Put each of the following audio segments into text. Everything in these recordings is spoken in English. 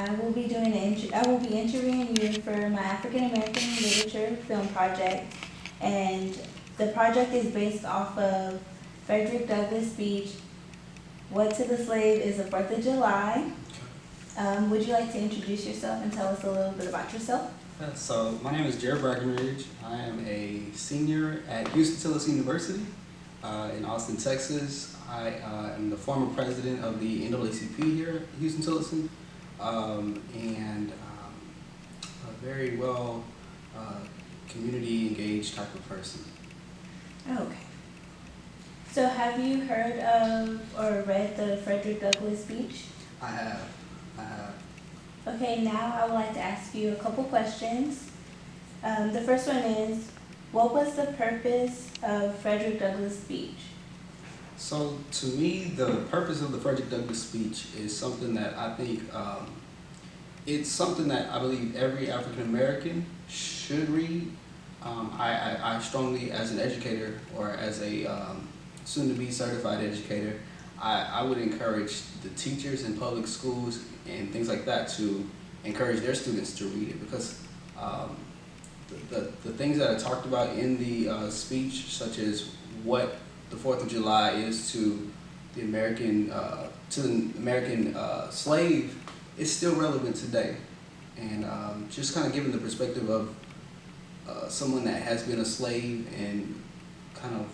I will be interviewing you for my African American Literature film project, and the project is based off of Frederick Douglass' speech, "What to the slave is the 4th of July." Would you like to introduce yourself and tell us a little bit about yourself? So my name is Jared Brackenridge. I am a senior at Houston-Tillis University in Austin, Texas. I am the former president of the NAACP here at Houston-Tillis, and a very well community engaged type of person. Okay. So have you heard of or read the Frederick Douglass speech? I have. Okay, now I would like to ask you a couple questions. The first one is, what was the purpose of Frederick Douglass' speech? So to me, the purpose of the Frederick Douglass speech is something that I think, it's something that I believe every African American should read. I strongly, as an educator or as a soon-to-be certified educator, I would encourage the teachers in public schools and things like that to encourage their students to read it, because the things that are talked about in the speech, such as what the 4th of July is to the American slave, is still relevant today. And just kind of giving the perspective of someone that has been a slave, and kind of,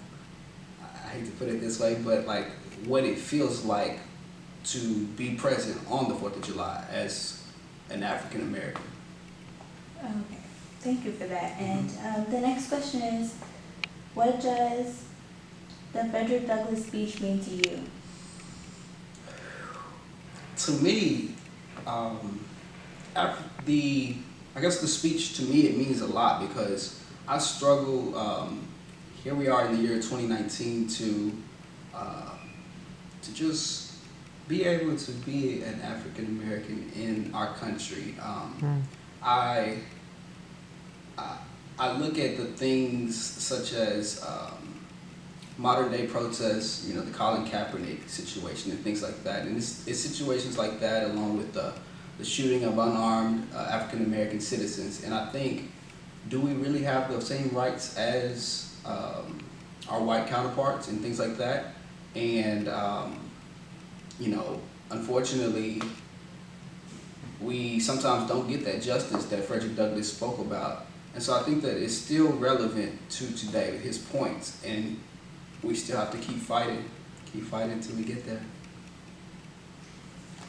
I hate to put it this way, but like what it feels like to be present on the 4th of July as an African American. Okay, thank you for that. And the next question is, what does the Frederick Douglass speech mean to you? To me, I guess the speech, to me, it means a lot, because I struggle, here we are in the year 2019, to just be able to be an African American in our country. I look at the things such as modern day protests, the Colin Kaepernick situation and things like that. And it's situations like that, along with the shooting of unarmed African American citizens. And I think, do we really have the same rights as our white counterparts and things like that? And unfortunately, we sometimes don't get that justice that Frederick Douglass spoke about. And so I think that it's still relevant to today, his points, and we still have to keep fighting until we get there.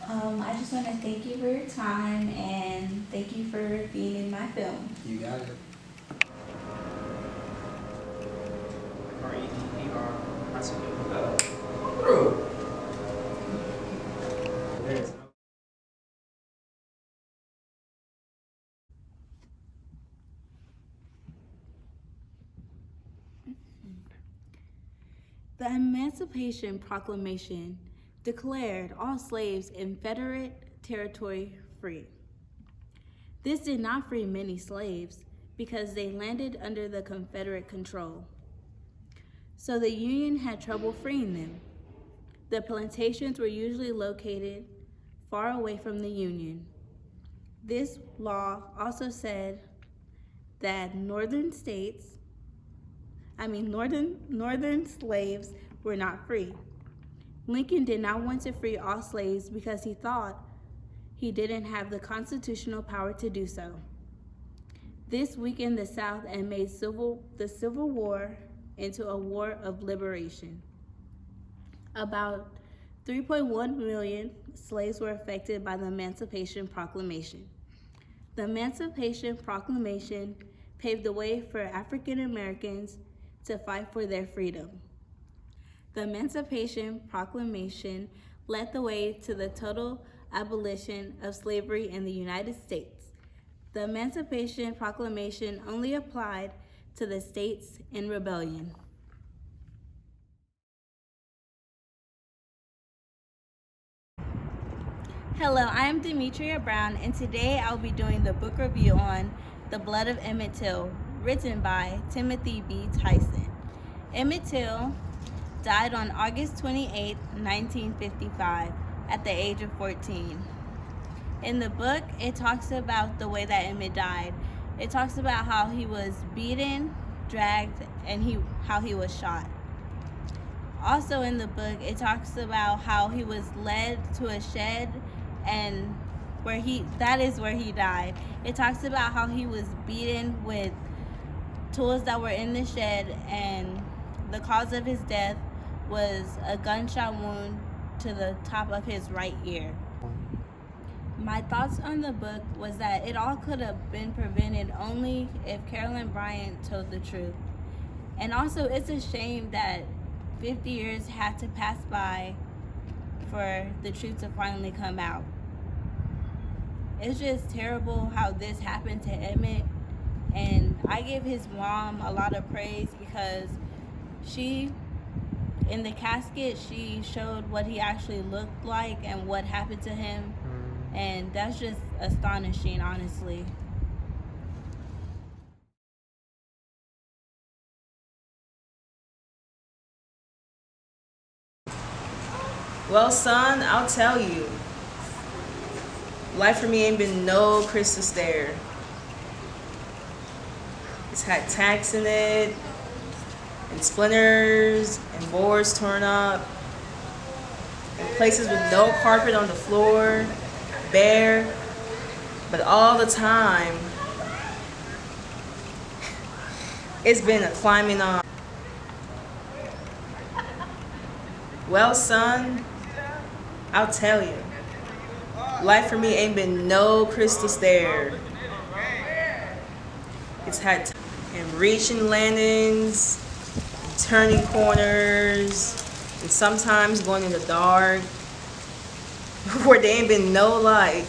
I just want to thank you for your time, and thank you for being in my film. You got it. The Emancipation Proclamation declared all slaves in Confederate territory free. This did not free many slaves, because they landed under the Confederate control. So the Union had trouble freeing them. The plantations were usually located far away from the Union. This law also said that northern slaves were not free. Lincoln did not want to free all slaves because he thought he didn't have the constitutional power to do so. This weakened the South and made the Civil War into a war of liberation. About 3.1 million slaves were affected by the Emancipation Proclamation. The Emancipation Proclamation paved the way for African Americans to fight for their freedom. The Emancipation Proclamation led the way to the total abolition of slavery in the United States. The Emancipation Proclamation only applied to the states in rebellion. Hello, I am Demetria Brown, and today I'll be doing the book review on The Blood of Emmett Till, written by Timothy B. Tyson. Emmett Till died on August 28, 1955, at the age of 14. In the book, it talks about the way that Emmett died. It talks about how he was beaten, dragged, and how he was shot. Also in the book, it talks about how he was led to a shed and that is where he died. It talks about how he was beaten with tools that were in the shed, and the cause of his death was a gunshot wound to the top of his right ear. My thoughts on the book was that it all could have been prevented only if Carolyn Bryant told the truth. And also, it's a shame that 50 years had to pass by for the truth to finally come out. It's just terrible how this happened to Emmett, and I give his mom a lot of praise because in the casket, she showed what he actually looked like and what happened to him, and that's just astonishing, honestly. Well, son, I'll tell you. Life for me ain't been no crystal stair. It's had tacks in it, and splinters, and boards torn up, and places with no carpet on the floor, bare. But all the time, it's been a climbing on. Well, son, I'll tell you. Life for me ain't been no crystal stair. It's had and reaching landings, and turning corners, and sometimes going in the dark where there ain't been no light.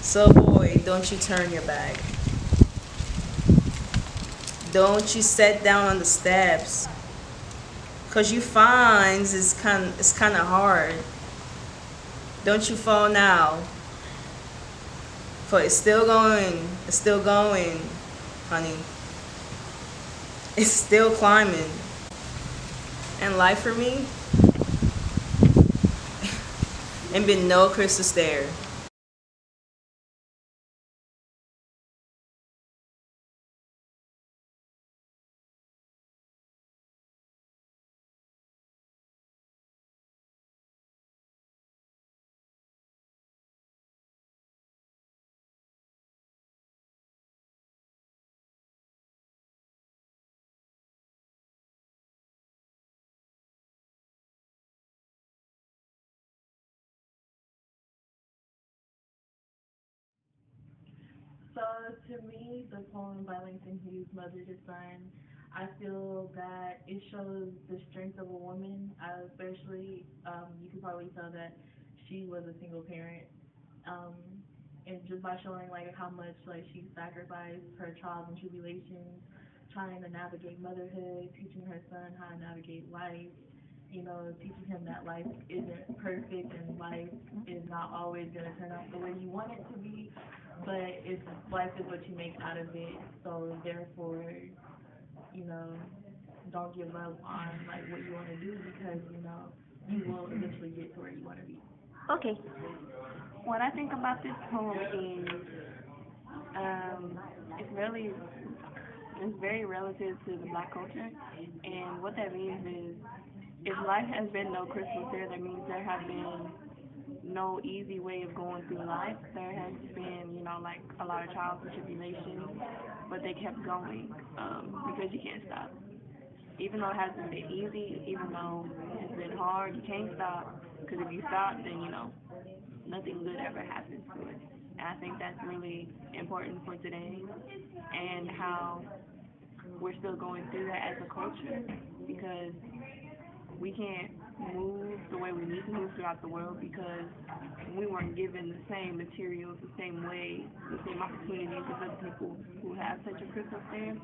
So boy, don't you turn your back. Don't you sit down on the steps, 'cause you finds it's kind of hard. Don't you fall now, for it's still going, honey. It's still climbing. And life for me ain't been no crystal stair. So to me, the poem by Langston Hughes, Mother to Son, I feel that it shows the strength of a woman, especially you can probably tell that she was a single parent, um, and just by showing like how much like she sacrificed her trials and tribulations, trying to navigate motherhood, teaching her son how to navigate life, teaching him that life isn't perfect and life is not always going to turn out the way you want it to be, but it's life is what you make out of it. So therefore, you know, don't give up on like what you want to do because you will eventually get to where you want to be. Okay, what I think about this poem is um, it's really it's very relative to the Black culture, and what that means is if life has been no crystal stair, that means there have been no easy way of going through life. There has been, like a lot of trials and tribulations, but they kept going because you can't stop. Even though it hasn't been easy, even though it's been hard, you can't stop because if you stop, then nothing good ever happens to it. And I think that's really important for today and how we're still going through that as a culture because we can't move the way we need to move throughout the world because we weren't given the same materials, the same way, the same opportunities as other people who have such a crystal stand,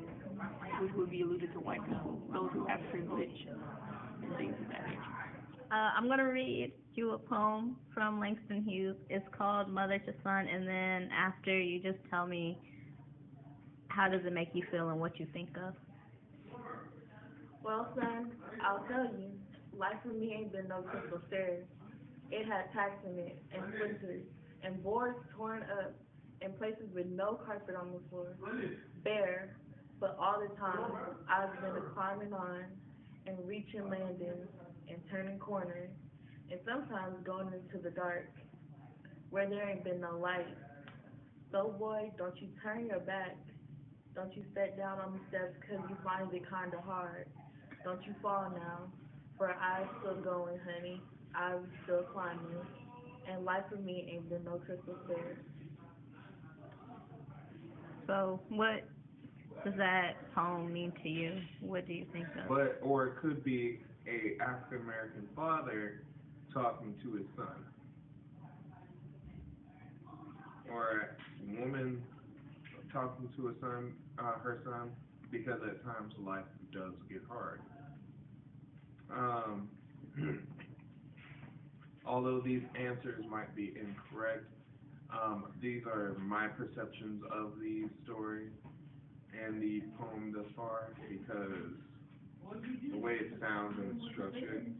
which would be alluded to white people, those who have privilege and things of that nature. I'm going to read you a poem from Langston Hughes. It's called Mother to Son, and then after you just tell me how does it make you feel and what you think of. Well, son, I'll tell you, life for me ain't been no crystal stairs. It had tacks in it and splinters and boards torn up, and places with no carpet on the floor, bare, but all the time I've been climbing on and reaching landings and turning corners, and sometimes going into the dark where there ain't been no light. So boy, don't you turn your back. Don't you sit down on the steps 'cause you find it kinda hard. Don't you fall now, for I'm still going, honey. I'm still climbing, and life for me ain't been no crystal fair. So, what does that poem mean to you? What do you think of? Or it could be a African American father talking to his son, or a woman talking to her son, because at times life does get hard. Although these answers might be incorrect, these are my perceptions of the story and the poem thus far, because the way it sounds and it's structured,